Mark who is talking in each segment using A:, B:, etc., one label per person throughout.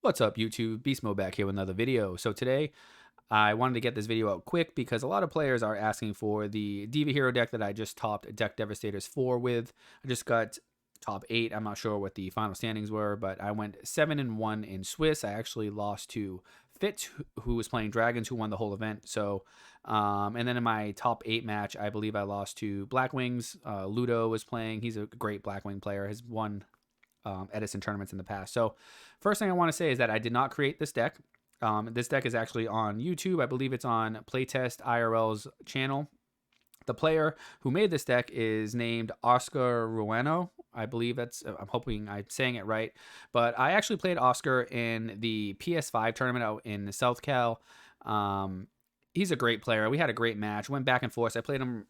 A: What's up, YouTube? Beast Mode back here with another video. So today, I wanted to get this video out quick because a lot of players are asking for the Diva Hero deck that I just topped Deck Devastators 4 with. I just got top 8. I'm not sure what the final standings were, but I went 7-1 in Swiss. I actually lost to Fitz, who was playing Dragons, who won the whole event. So, and then in my top 8 match, I believe I lost to Black Wings. Ludo was playing. He's a great Blackwing player. Has won Edison tournaments in the past. So first thing I want to say is that I did not create this deck. This deck is actually on YouTube. I believe it's on Playtest IRL's channel. The player who made this deck is named Oscar Ruano. I believe I'm hoping I'm saying it right. But I actually played Oscar in the PS5 tournament out in South Cal. He's a great player. We had a great match. Went back and forth. I played him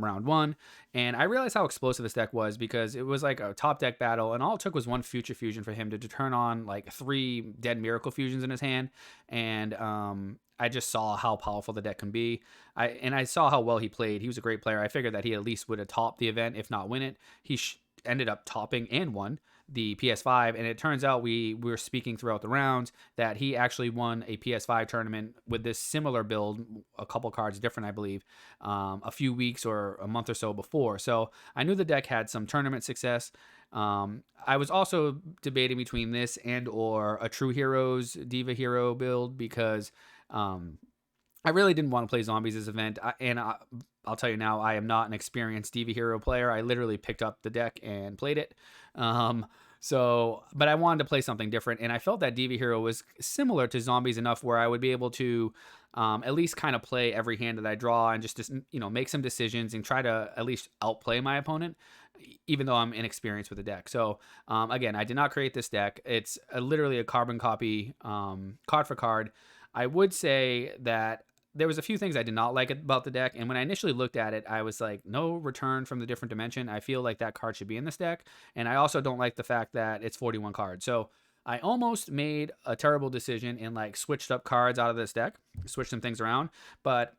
A: round 1, and I realized how explosive this deck was because it was like a top deck battle, and all it took was one Future Fusion for him to turn on like 3 Dead Miracle Fusions in his hand, and I just saw how powerful the deck can be. I saw how well he played. He was a great player. I figured that he at least would have topped the event, if not win it. He ended up topping and won the PS5, and it turns out we were speaking throughout the rounds that he actually won a PS5 tournament with this similar build, a couple cards different, I believe, a few weeks or a month or so before. So I knew the deck had some tournament success. I was also debating between this and or a True Heroes Diva Hero build because I really didn't want to play zombies this event, I'll tell you now, I am not an experienced Diva Hero player. I literally picked up the deck and played it. But I wanted to play something different, and I felt that Diva Hero was similar to zombies enough where I would be able to at least kind of play every hand that I draw and just make some decisions and try to at least outplay my opponent, even though I'm inexperienced with the deck. So again, I did not create this deck. It's literally a carbon copy, card for card. I would say that there was a few things I did not like about the deck, and when I initially looked at it, I was like, no return from the different dimension. I feel like that card should be in this deck, and I also don't like the fact that it's 41 cards. So I almost made a terrible decision and like switched up cards out of this deck, switched some things around, but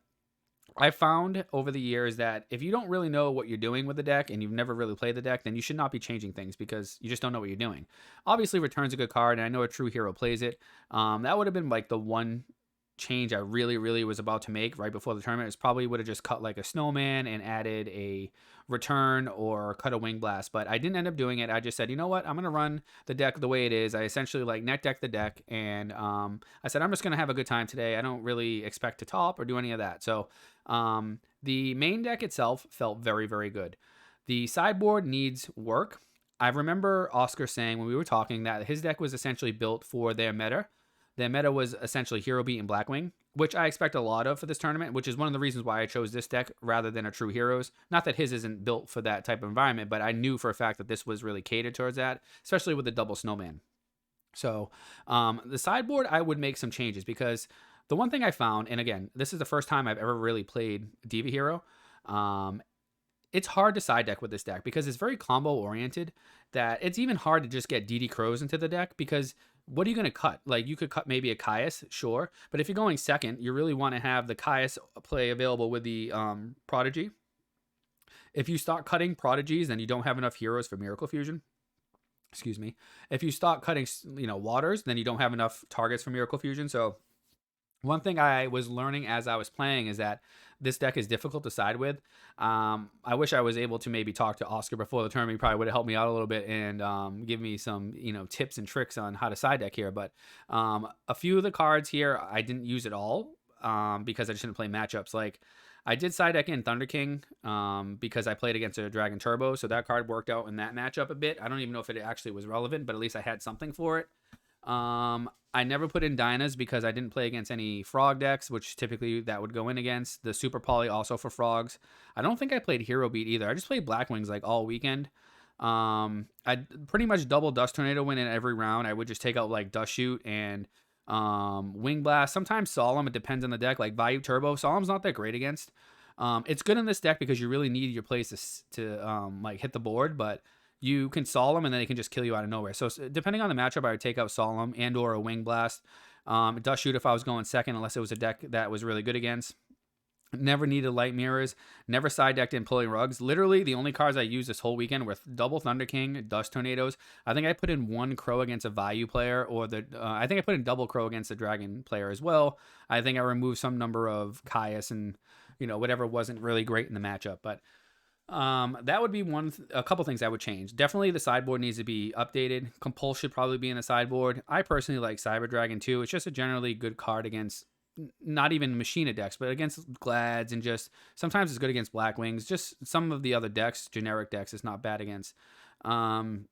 A: I found over the years that if you don't really know what you're doing with the deck and you've never really played the deck, then you should not be changing things because you just don't know what you're doing. Obviously, Return's a good card, and I know a True Hero plays it. That would have been like the one change I really was about to make right before the tournament. Is probably would have just cut like a snowman and added a return or cut a wing blast, but I didn't end up doing it. I just said, you know what, I'm gonna run the deck the way it is. I essentially like net deck the deck, and I said I'm just gonna have a good time today. I don't really expect to top or do any of that. So the main deck itself felt very good. The sideboard needs work. I remember Oscar saying when we were talking that his deck was essentially built for their meta. Their meta was essentially Hero Beat and Blackwing, which I expect a lot of for this tournament, which is one of the reasons why I chose this deck rather than a True Heroes. Not that his isn't built for that type of environment, but I knew for a fact that this was really catered towards that, especially with the double snowman. So the sideboard, I would make some changes because the one thing I found, and again, this is the first time I've ever really played Diva Hero, it's hard to side deck with this deck because it's very combo oriented that it's even hard to just get DD Crows into the deck because what are you going to cut? Like you could cut maybe a Caius, sure. But if you're going second, you really want to have the Caius play available with the Prodigy. If you start cutting Prodigies, then you don't have enough heroes for Miracle Fusion. Excuse me. If you start cutting, Waters, then you don't have enough targets for Miracle Fusion. So one thing I was learning as I was playing is that this deck is difficult to side with. I wish I was able to maybe talk to Oscar before the tournament. He probably would have helped me out a little bit and give me some, tips and tricks on how to side deck here. But a few of the cards here I didn't use at all because I just didn't play matchups. Like I did side deck in Thunder King because I played against a Dragon Turbo, so that card worked out in that matchup a bit. I don't even know if it actually was relevant, but at least I had something for it. I never put in Dynas because I didn't play against any frog decks, which typically that would go in against. The Super Poly also for frogs. I don't think I played Hero Beat either. I just played Blackwings like all weekend. I pretty much double Dust Tornado win in every round. I would just take out like Dust Shoot and Wing Blast. Sometimes Solemn, it depends on the deck. Like Bayou Turbo, Solemn's not that great against. It's good in this deck because you really need your plays to like hit the board, but you can Solemn and then they can just kill you out of nowhere. So depending on the matchup, I would take out Solemn and or a Wing Blast. Dust Shoot if I was going second, unless it was a deck that was really good against. Never needed light mirrors. Never side decked in pulling rugs. Literally, the only cards I used this whole weekend were double Thunder King, Dust Tornadoes. I think I put in one Crow against a Value player, or I think I put in double Crow against the Dragon player as well. I think I removed some number of Caius and whatever wasn't really great in the matchup. But that would be a couple things I would change. Definitely the sideboard needs to be updated. Compulse should probably be in the sideboard. I personally like Cyber Dragon too. It's just a generally good card against not even Machina decks, but against Glads, and just sometimes it's good against Black Wings. Just some of the other decks, generic decks, it's not bad against. Extra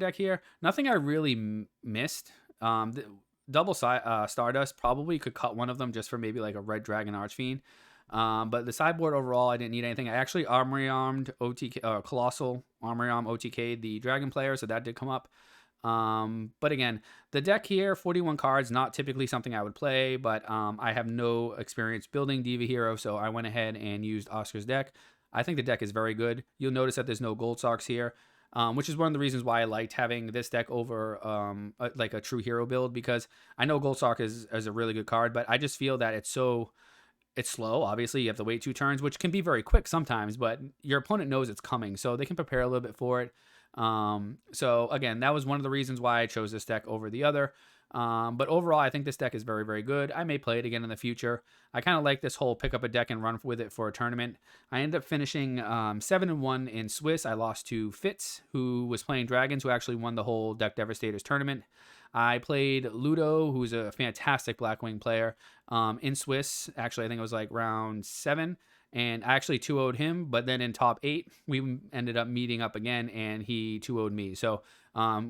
A: deck here, nothing I really missed. Double Stardust probably could cut one of them just for maybe like a Red Dragon Archfiend. But the sideboard overall, I didn't need anything. I actually Armory Armed OTK, Colossal Armory Arm OTK the Dragon player, so that did come up. But again, the deck here, 41 cards, not typically something I would play, but I have no experience building Diva Hero, so I went ahead and used Oscar's deck. I think the deck is very good. You'll notice that there's no Gold Socks here, which is one of the reasons why I liked having this deck over like a true hero build, because I know Gold Sock is a really good card, but I just feel that it's slow. Obviously, you have to wait 2 turns, which can be very quick sometimes, but your opponent knows it's coming, so they can prepare a little bit for it. So again, that was one of the reasons why I chose this deck over the other. But overall, I think this deck is very, very good. I may play it again in the future. I kind of like this whole pick up a deck and run with it for a tournament. I ended up finishing 7-1 in Swiss. I lost to Fitz, who was playing Dragons, who actually won the whole Deck Devastators tournament. I played Ludo, who's a fantastic Blackwing player, in Swiss. Actually, I think it was like round 7. And I actually 2-0'd him, but then in top 8, we ended up meeting up again, and he 2-0'd me. So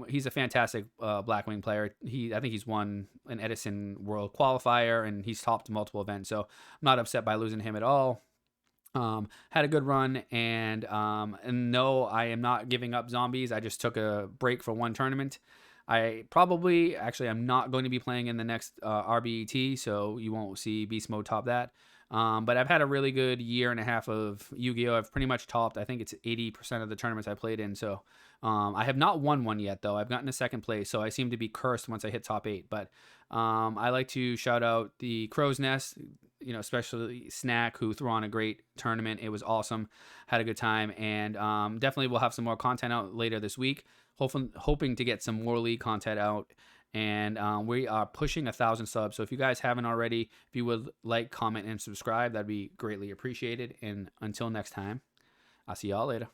A: he's a fantastic Blackwing player. I think he's won an Edison World Qualifier, and he's topped multiple events. So I'm not upset by losing him at all. Had a good run, and no, I am not giving up zombies. I just took a break for one tournament. I'm not going to be playing in the next RBET, so you won't see Beast Mode top that. But I've had a really good year and a half of Yu-Gi-Oh! I've pretty much topped, I think it's 80% of the tournaments I played in. So I have not won one yet, though. I've gotten to second place, so I seem to be cursed once I hit top 8. But I like to shout out the Crow's Nest, especially Snack, who threw on a great tournament. It was awesome. Had a good time. And definitely we'll have some more content out later this week. Hoping to get some more league content out. And we are pushing 1,000 subs. So if you guys haven't already, if you would like, comment, and subscribe, that'd be greatly appreciated. And until next time, I'll see y'all later.